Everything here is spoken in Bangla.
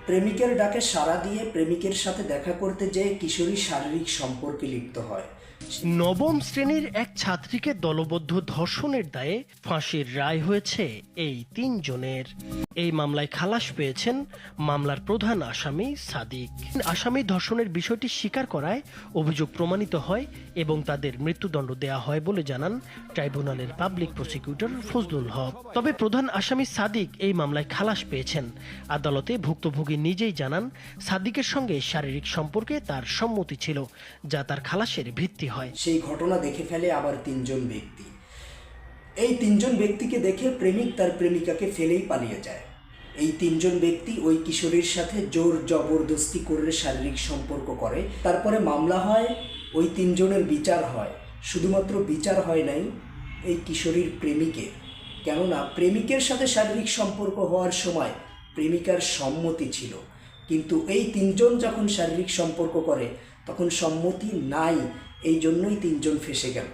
প্রেমিকের ডাকে সাড়া দিয়ে প্রেমিকের সাথে দেখা করতে যেয়ে কিশোরী শারীরিক সম্পর্কে লিপ্ত হয়। নবম শ্রেণীর এক ছাত্রীকে দলবদ্ধ ধর্ষণের দায়ে ফাঁসির রায় হয়েছে এই ৩ জনের। এই মামলায় খালাস পেয়েছেন মামলার প্রধান আসামি সাদিক। আসামি ধর্ষণের বিষয়টি স্বীকার করায় অভিযোগ প্রমাণিত হয় এবং তাদের মৃত্যুদণ্ড দেয়া হয় বলে জানান ট্রাইব্যুনালের পাবলিক প্রসিকিউটর ফজলুল হক। তবে প্রধান আসামি সাদিক এই মামলায় খালাস পেয়েছেন। আদালতে ভুক্তভোগী নিজেই জানান সাদিকের সঙ্গে শারীরিক সম্পর্কে তার সম্মতি ছিল, যা তার খালাসের ভিত্তি হয়। সেই ঘটনা দেখে ফেলে আবার ৩ জন ব্যক্তি। এই ৩ জন ব্যক্তিকে দেখে প্রেমিক তার প্রেমিকাকে ফেলেই পালিয়ে যায়। এই ৩ জন ব্যক্তি ওই কিশোরীর সাথে জোর জবরদস্তি করে শারীরিক সম্পর্ক করে। তারপরে মামলা হয়, ওই ৩ জনের বিচার হয়। শুধুমাত্র বিচার হয় নাই এই কিশোরীর প্রেমিকের, কেননা প্রেমিকের সাথে শারীরিক সম্পর্ক হওয়ার সময় প্রেমিকার সম্মতি ছিল, কিন্তু এই ৩ জন যখন শারীরিক সম্পর্ক করে তখন সম্মতি নাই, এই জন্যই ৩ জন ফেঁসে গেল।